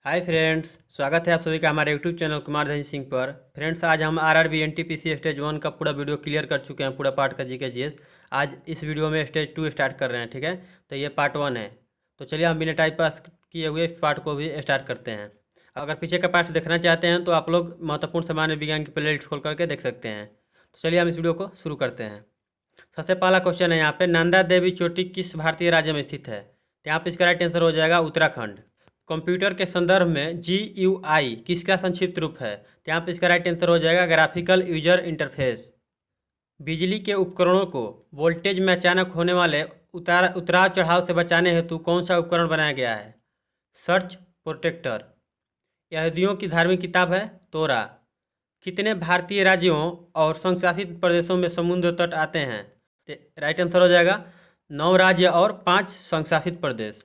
Hi friends, स्वागत है आप सभी का हमारे यूट्यूब चैनल कुमार धनी सिंह पर। फ्रेंड्स, आज हम आरआरबी एनटीपीसी स्टेज 1 का पूरा वीडियो क्लियर कर चुके हैं, पूरा पार्ट का जीके जीएस। आज इस वीडियो में स्टेज 2 स्टार्ट कर रहे हैं, ठीक है। तो ये पार्ट 1 है। तो चलिए हम बिना टाइप पास किए हुए इस पार्ट को भी स्टार्ट करते हैं। अगर पीछे का पार्ट देखना चाहते हैं तो आप लोग महत्वपूर्ण सामान्य विज्ञान की प्लेलिस्ट खोल करके देख सकते हैं। तो चलिए हम इस वीडियो को शुरू करते हैं। सबसे पहला क्वेश्चन है यहाँ पे, नंदा देवी चोटी किस भारतीय राज्य में स्थित है? तो यहाँ पे इसका राइट आंसर हो जाएगा उत्तराखंड। कंप्यूटर के संदर्भ में GUI किसका संक्षिप्त रूप है? तो यहाँ पे इसका राइट आंसर हो जाएगा ग्राफिकल यूजर इंटरफेस। बिजली के उपकरणों को वोल्टेज में अचानक होने वाले उतार चढ़ाव से बचाने हेतु कौन सा उपकरण बनाया गया है? Search protector. यहूदियों की धार्मिक किताब है तोरा। कितने भारतीय राज्यों और संघशासित प्रदेशों में समुद्र तट आते हैं? तो राइट आंसर हो जाएगा 9 राज्य और 5 संघशासित प्रदेश।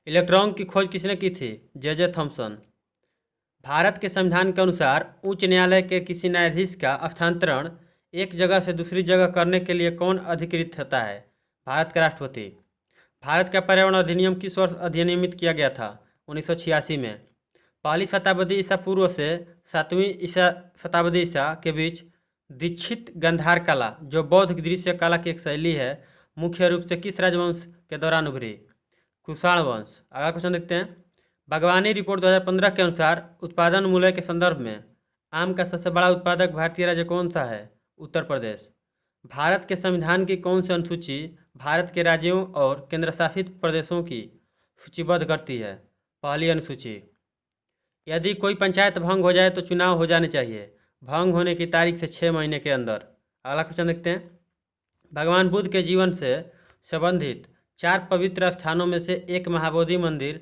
इलेक्ट्रॉन की खोज किसने की थी? J Thomson. भारत के संविधान के अनुसार उच्च न्यायालय के किसी न्यायाधीश का स्थानांतरण एक जगह से दूसरी जगह करने के लिए कौन अधिकृत होता है? भारत का राष्ट्रपति। भारत का पर्यावरण अधिनियम किस वर्ष अधिनियमित किया गया था? 1986 में। पहली शताब्दी ईसा पूर्व से 7वीं ईसा शताब्दी ईसा के बीच दीक्षित गंधार कला, जो बौद्ध दृश्य कला की एक शैली है, मुख्य रूप से किस राजवंश के दौरान उभरी? कुषाण वंश। अगला क्वेश्चन देखते हैं। बागवानी रिपोर्ट 2015 के अनुसार उत्पादन मूल्य के संदर्भ में आम का सबसे बड़ा उत्पादक भारतीय राज्य कौन सा है? उत्तर प्रदेश। भारत के संविधान की कौन सी अनुसूची भारत के राज्यों और केंद्रशासित प्रदेशों की सूचीबद्ध करती है? पहली अनुसूची। यदि कोई पंचायत भंग हो जाए तो चुनाव हो जाने चाहिए, भंग होने की तारीख से 6 महीने के अंदर। अगला क्वेश्चन देखते हैं। भगवान बुद्ध के जीवन से संबंधित 4 पवित्र स्थानों में से एक महाबोधि मंदिर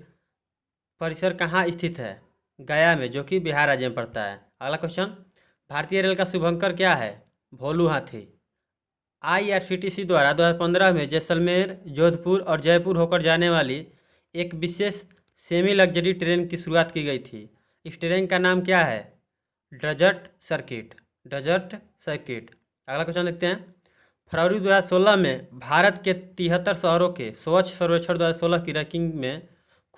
परिसर कहाँ स्थित है? गया में, जो कि बिहार राज्य में पड़ता है। अगला क्वेश्चन। भारतीय रेल का शुभंकर क्या है? भोलू हाथी। IRCTC द्वारा 2015 में जैसलमेर, जोधपुर और जयपुर होकर जाने वाली एक विशेष सेमी लग्जरी ट्रेन की शुरुआत की गई थी। इस ट्रेन का नाम क्या है? Desert circuit. Desert circuit. अगला क्वेश्चन देखते हैं। फरवरी 2016 में भारत के 73 शहरों के स्वच्छ सर्वेक्षण 2016 की रैंकिंग में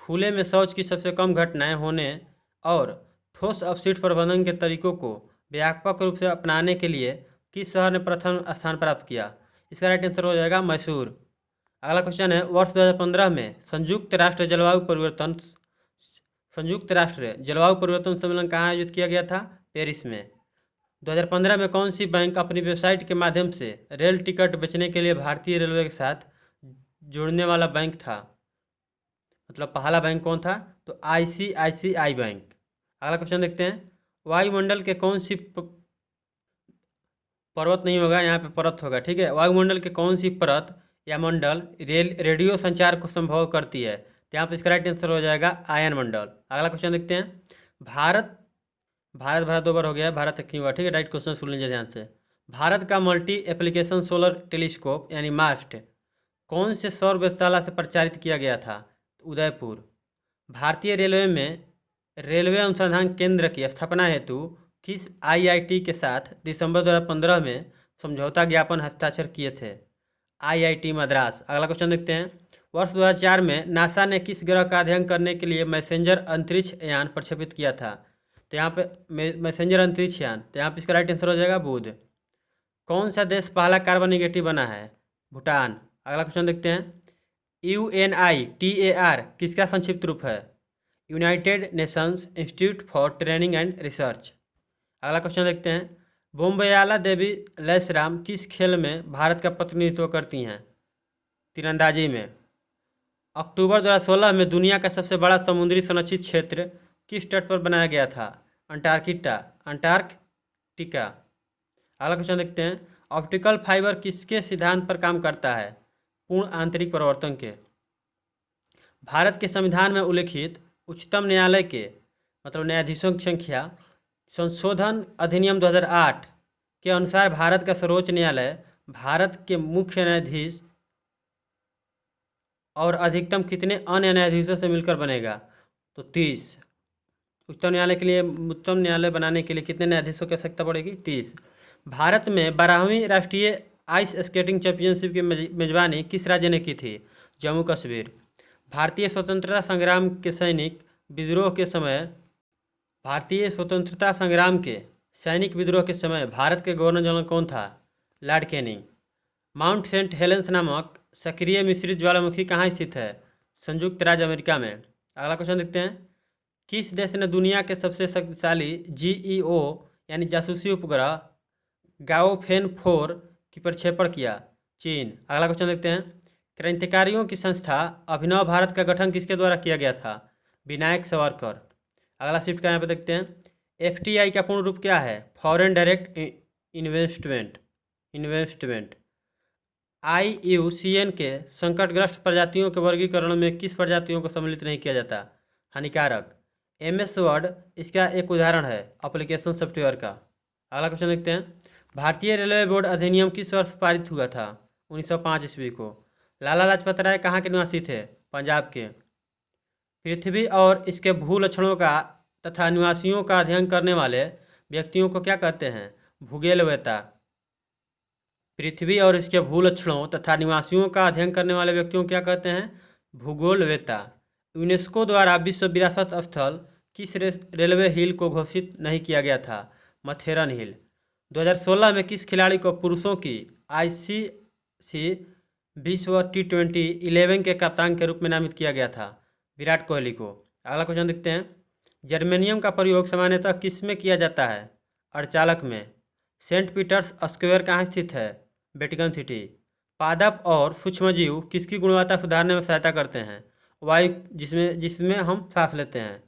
खुले में शौच की सबसे कम घटनाएं होने और ठोस अपशिष्ट प्रबंधन के तरीकों को व्यापक रूप से अपनाने के लिए किस शहर ने प्रथम स्थान प्राप्त किया? इसका राइट आंसर हो जाएगा मैसूर। अगला क्वेश्चन है। वर्ष 2015 में संयुक्त राष्ट्र जलवायु परिवर्तन सम्मेलन कहाँ आयोजित किया गया था? पेरिस में। 2015 में कौन सी बैंक अपनी वेबसाइट के माध्यम से रेल टिकट बेचने के लिए भारतीय रेलवे के साथ जुड़ने वाला बैंक था? मतलब पहला बैंक कौन था? तो ICICI बैंक। अगला क्वेश्चन देखते हैं। वायुमंडल के कौन सी पर्वत नहीं होगा, यहाँ पे परत होगा, ठीक है। वायुमंडल के कौन सी परत या मंडल रेडियो संचार को संभव करती है? तो यहाँ पे इसका राइट आंसर हो जाएगा आयन मंडल। अगला क्वेश्चन देखते हैं। भारत भारत 2 बार हो गया है, भारत क्यों हुआ, ठीक है। राइट क्वेश्चन सुन लीजिए ध्यान से। भारत का मल्टी एप्लीकेशन सोलर टेलीस्कोप यानी मास्ट कौन से सौर वेधशाला से प्रचारित किया गया था? उदयपुर। भारतीय रेलवे में रेलवे अनुसंधान केंद्र की स्थापना हेतु किस IIT के साथ दिसंबर 2015 में समझौता ज्ञापन हस्ताक्षर किए थे? IIT मद्रास। अगला क्वेश्चन देखते हैं। वर्ष 2004 में नासा ने किस ग्रह का अध्ययन करने के लिए मैसेंजर अंतरिक्ष यान प्रक्षेपित किया था? तो यहाँ पे मैसेंजर अंतरिक्ष यान, तो यहाँ पे इसका राइट आंसर हो जाएगा बुध। कौन सा देश पहला कार्बन निगेटिव बना है? भूटान। अगला क्वेश्चन देखते हैं। UNITAR किसका संक्षिप्त रूप है? United Nations institute for training and research. अगला क्वेश्चन देखते हैं। बोम्बयाला देवी लैसराम किस खेल में भारत का प्रतिनिधित्व करती हैं? तीरंदाजी में। अक्टूबर 2016 में दुनिया का सबसे बड़ा समुद्री संरक्षित क्षेत्र किस तट पर बनाया गया था? अंटार्कटिका। अगला क्वेश्चन देखते हैं। ऑप्टिकल फाइबर किसके सिद्धांत पर काम करता है? पूर्ण आंतरिक परिवर्तन के। भारत के संविधान में उल्लिखित उच्चतम न्यायालय के मतलब न्यायाधीशों की संख्या संशोधन अधिनियम 2008 के अनुसार भारत का सर्वोच्च न्यायालय भारत के मुख्य न्यायाधीश और अधिकतम कितने अन्य न्यायाधीशों से मिलकर बनेगा? तो 30। उच्चतम न्यायालय के लिए उच्चतम न्यायालय बनाने के लिए कितने न्यायाधीशों की आवश्यकता पड़ेगी? 30। भारत में 12वीं राष्ट्रीय आइस स्केटिंग चैंपियनशिप की मेजबानी किस राज्य ने की थी? जम्मू कश्मीर। भारतीय स्वतंत्रता संग्राम के सैनिक विद्रोह के समय भारतीय स्वतंत्रता संग्राम के सैनिक विद्रोह के समय भारत के गवर्नर जनरल कौन था? Lord Canning. Mount Saint Helens नामक सक्रिय मिश्रित ज्वालामुखी कहाँ स्थित है? संयुक्त राज्य अमेरिका में। अगला क्वेश्चन देखते हैं। किस देश ने दुनिया के सबसे शक्तिशाली GEO यानी जासूसी उपग्रह गाओफेन 4 की प्रक्षेपण किया? चीन। अगला क्वेश्चन देखते हैं। क्रांतिकारियों की संस्था अभिनव भारत का गठन किसके द्वारा किया गया था? विनायक सावरकर। अगला शिफ्ट का यहाँ पे देखते हैं। FDI का पूर्ण रूप क्या है? Foreign direct investment. IUCN के संकटग्रस्त प्रजातियों के वर्गीकरण में किस प्रजातियों को सम्मिलित नहीं किया जाता? हानिकारक। MS वर्ड इसका एक उदाहरण है एप्लीकेशन सॉफ्टवेयर का। अगला क्वेश्चन देखते हैं। भारतीय रेलवे बोर्ड अधिनियम किस वर्ष पारित हुआ था? 1905 ईस्वी को। लाला लाजपत राय कहाँ के निवासी थे? पंजाब के। पृथ्वी और इसके भू लक्षणों का तथा निवासियों का अध्ययन करने वाले व्यक्तियों को क्या कहते हैं? भूगोलवेत्ता। पृथ्वी और इसके भू लक्षणों तथा निवासियों का अध्ययन करने वाले व्यक्तियों को क्या कहते हैं? भूगोलवेत्ता। यूनेस्को द्वारा विश्व विरासत स्थल किस रेलवे हिल को घोषित नहीं किया गया था? मथेरन हिल। 2016 में किस खिलाड़ी को पुरुषों की ICC विश्व T20 11 के कप्तान के रूप में नामित किया गया था? विराट कोहली को। अगला क्वेश्चन देखते हैं। जर्मेनियम का प्रयोग सामान्यतः किस में किया जाता है? अर्धचालक में। सेंट पीटर्स स्क्वायर कहाँ स्थित है? Vatican city. पादप और सूक्ष्मजीव किसकी गुणवत्ता सुधारने में सहायता करते हैं? वायु जिसमें हम सांस लेते हैं।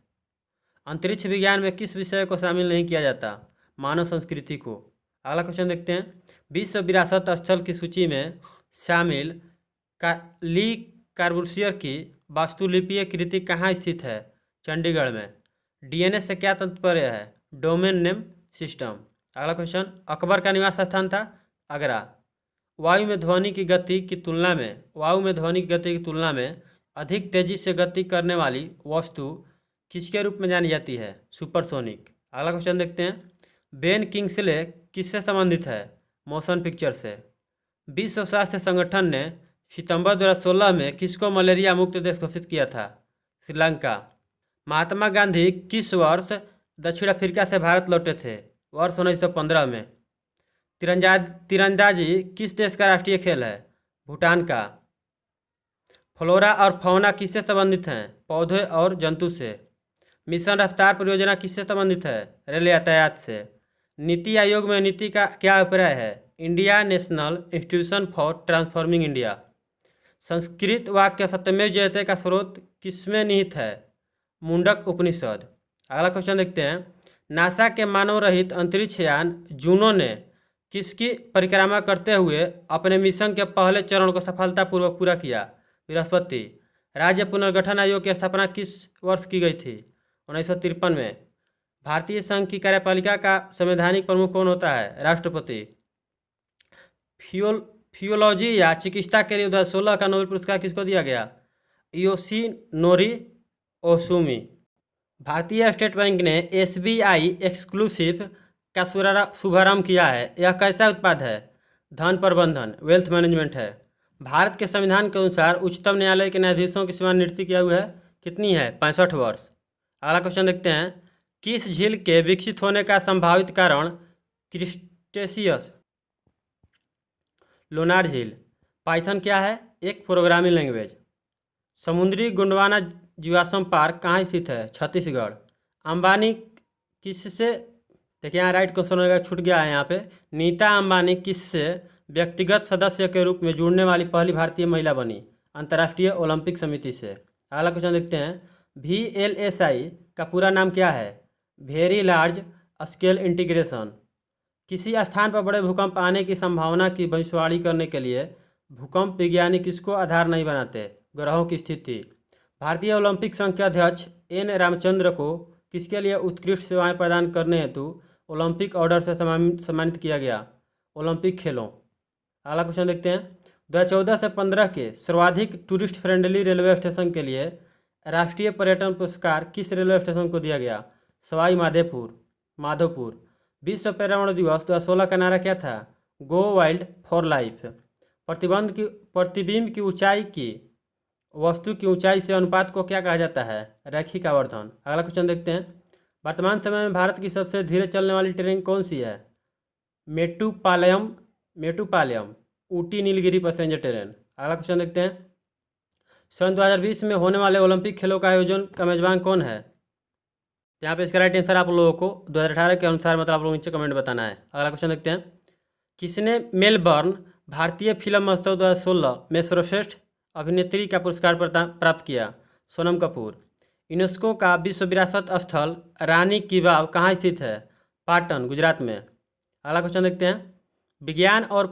अंतरिक्ष विज्ञान में किस विषय को शामिल नहीं किया जाता? मानव संस्कृति को। अगला क्वेश्चन देखते हैं। विश्व विरासत स्थल की सूची में शामिल ली कार्बूसियर की वास्तुलिपीय कृति कहाँ स्थित है? चंडीगढ़ में। DNA से क्या तात्पर्य है? Domain name system. अगला क्वेश्चन। अकबर का निवास स्थान था? आगरा। वायु में ध्वनि की गति की तुलना में अधिक तेजी से गति करने वाली वस्तु किसके रूप में जानी जाती है? सुपरसोनिक। अगला क्वेश्चन देखते हैं। बेन किंग्सले किससे संबंधित है? मोशन पिक्चर से। विश्व स्वास्थ्य संगठन ने सितंबर 2016 में किसको मलेरिया मुक्त देश घोषित किया था? श्रीलंका। महात्मा गांधी किस वर्ष दक्षिण अफ्रीका से भारत लौटे थे? वर्ष 1915 में। तीरंदाजी किस देश का राष्ट्रीय खेल है? भूटान का। फ्लोरा और फौना किससे संबंधित हैं? पौधे और जंतु से। मिशन रफ्तार परियोजना किससे संबंधित है? रेल यातायात से। नीति आयोग में नीति का क्या अभिप्राय है? India national institution for transforming India. Sanskrit वाक्य सत्यमेव जयते का स्रोत किसमें निहित है? मुंडक उपनिषद। अगला क्वेश्चन देखते हैं। नासा के मानव रहित अंतरिक्ष यान जूनो ने किसकी परिक्रमा करते हुए अपने मिशन के पहले चरण को सफलतापूर्वक पूरा किया? बृहस्पति। राज्य पुनर्गठन आयोग की स्थापना किस वर्ष की गई थी? 1953 में। भारतीय संघ की कार्यपालिका का संवैधानिक प्रमुख कौन होता है? राष्ट्रपति। फियोलॉजी या चिकित्सा के लिए 2016 का नोबेल पुरस्कार किसको दिया गया? Yoshinori Osumi. भारतीय स्टेट बैंक ने SBI एक्सक्लूसिव का शुभारंभ किया है। यह कैसा उत्पाद है? धन प्रबंधन, वेल्थ मैनेजमेंट है। भारत के संविधान के अनुसार उच्चतम न्यायालय के न्यायाधीशों की सेवानिवृत्ति की आयु है कितनी है? 65 वर्ष। अगला क्वेश्चन देखते हैं। किस झील के विकसित होने का संभावित कारण क्रिस्टेशियस? लोनार झील। पाइथन क्या है? एक प्रोग्रामिंग लैंग्वेज। समुद्री गोंडवाना जीवाश्म पार्क कहाँ स्थित है? छत्तीसगढ़। अंबानी किससे, देखिए यहाँ राइट क्वेश्चन होगा, छूट गया है यहाँ पे। नीता अंबानी किससे व्यक्तिगत सदस्य के रूप में जुड़ने वाली पहली भारतीय महिला बनी? अंतर्राष्ट्रीय ओलंपिक समिति से। अगला क्वेश्चन देखते हैं। VLSI का पूरा नाम क्या है? Very large scale integration. किसी स्थान पर बड़े भूकंप आने की संभावना की भविष्यवाणी करने के लिए भूकंप विज्ञानी किसको आधार नहीं बनाते? ग्रहों की स्थिति। भारतीय ओलंपिक संघ के अध्यक्ष N रामचंद्र को किसके लिए उत्कृष्ट सेवाएं प्रदान करने हेतु ओलंपिक ऑर्डर से सम्मानित किया गया? ओलंपिक खेलों। अगला क्वेश्चन देखते हैं। 2014 से 15 के सर्वाधिक टूरिस्ट फ्रेंडली रेलवे स्टेशन के लिए राष्ट्रीय पर्यटन पुरस्कार किस रेलवे स्टेशन को दिया गया? सवाई माधोपुर। विश्व पर्यावरण दिवस 2016 का नारा क्या था? गो वाइल्ड फॉर लाइफ। प्रतिबिंब की ऊंचाई की वस्तु की ऊंचाई से अनुपात को क्या कहा जाता है? रैखिक आवर्धन। अगला क्वेश्चन देखते हैं। वर्तमान समय में भारत की सबसे धीरे चलने वाली ट्रेन कौन सी है? Mettupalayam Ooty Nilgiri passenger train. अगला क्वेश्चन देखते हैं। सन 2020 में होने वाले ओलंपिक खेलों का आयोजन का मेजबान कौन है? यहाँ पे इसका राइट आंसर आप लोगों को 2018 के अनुसार मतलब आप लोगों को नीचे कमेंट बताना है। अगला क्वेश्चन देखते हैं। किसने मेलबर्न भारतीय फिल्म महोत्सव 2016 में सर्वश्रेष्ठ अभिनेत्री का पुरस्कार प्राप्त किया? सोनम कपूर। यूनेस्को का विश्व विरासत स्थल रानी की वाव कहाँ स्थित है? पाटन, गुजरात में। अगला क्वेश्चन देखते हैं। विज्ञान और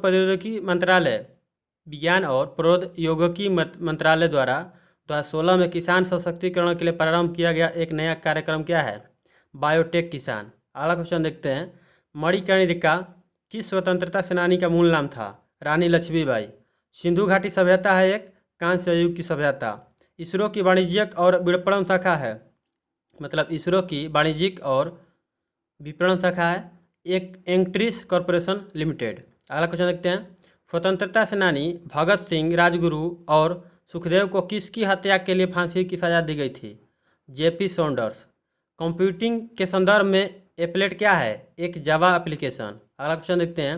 प्रौद्योगिकी मंत्रालय द्वारा 2016 में किसान सशक्तिकरण के लिए प्रारंभ किया गया एक नया कार्यक्रम क्या है? बायोटेक किसान। अगला क्वेश्चन देखते हैं। मणिकर्णिका किस स्वतंत्रता सेनानी का मूल नाम था? रानी लक्ष्मीबाई। सिंधु घाटी सभ्यता है एक कांस्य युग की सभ्यता। इसरो की वाणिज्यिक और विपणन शाखा है, मतलब इसरो की वाणिज्यिक और विपणन शाखा है एक एंट्रीज कॉरपोरेशन लिमिटेड। अगला क्वेश्चन देखते हैं। स्वतंत्रता सेनानी भगत सिंह, राजगुरु और सुखदेव को किसकी हत्या के लिए फांसी की सजा दी गई थी? JP Saunders. कंप्यूटिंग के संदर्भ में एप्लेट क्या है? एक जावा एप्लीकेशन। अगला क्वेश्चन देखते हैं।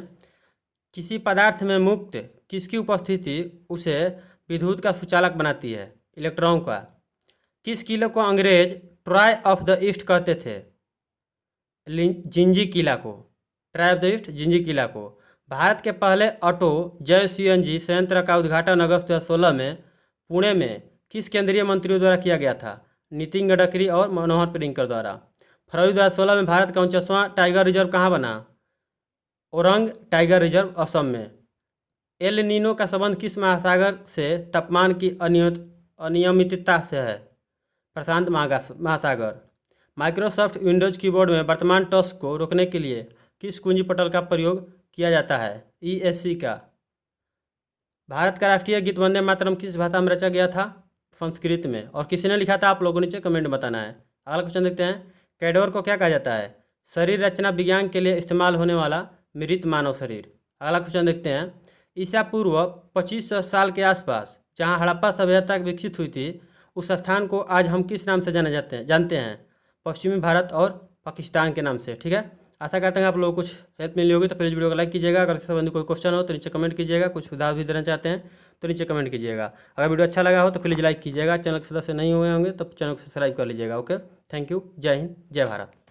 किसी पदार्थ में मुक्त किसकी उपस्थिति उसे विद्युत का सुचालक बनाती है? इलेक्ट्रॉन का। किस किले को अंग्रेज ट्राई ऑफ द ईस्ट कहते थे? जिंजी किला को। Troy of the East, Gingee किला को। भारत के पहले ऑटो जय सीएनजी संयंत्र का उद्घाटन अगस्त 2016 में पुणे में किस केंद्रीय मंत्रियों द्वारा किया गया था? नितिन गडकरी और मनोहर पर्रिकर द्वारा। फरवरी 2016 में भारत का 49वां टाइगर रिजर्व कहाँ बना? ओरंग टाइगर रिजर्व, असम में। एल नीनो का संबंध किस महासागर से तापमान की अनियमितता से है? प्रशांत महासागर। माइक्रोसॉफ्ट विंडोज कीबोर्ड में वर्तमान टच को रोकने के लिए किस कुंजी पटल का प्रयोग किया जाता है? ESC का। भारत का राष्ट्रीय गीत वंदे मातरम किस भाषा में रचा गया था? संस्कृत में। और किसने लिखा था आप लोगों को नीचे कमेंट बताना है। अगला क्वेश्चन देखते हैं। कैडोर को क्या कहा जाता है? शरीर रचना विज्ञान के लिए इस्तेमाल होने वाला मृत मानव शरीर। अगला क्वेश्चन देखते हैं। ईसा पूर्व 2500 साल के आसपास जहां हड़प्पा सभ्यता विकसित हुई थी, उस स्थान को आज हम किस नाम से जानते हैं? पश्चिमी भारत और पाकिस्तान के नाम से। ठीक है, आशा करते हैं आप लोगों को कुछ हेल्प मिली होगी। तो प्लीज़ वीडियो को लाइक कीजिएगा। अगर इससे संबंधित कोई क्वेश्चन हो तो नीचे कमेंट कीजिएगा। कुछ सुधार भी देना चाहते हैं तो नीचे कमेंट कीजिएगा। अगर वीडियो अच्छा लगा हो तो प्लीज़ लाइक कीजिएगा। चैनल के सदस्य नहीं हुए होंगे तो चैनल को सब्सक्राइब कर लीजिएगा। Okay, thank you. जय हिंद, जय भारत।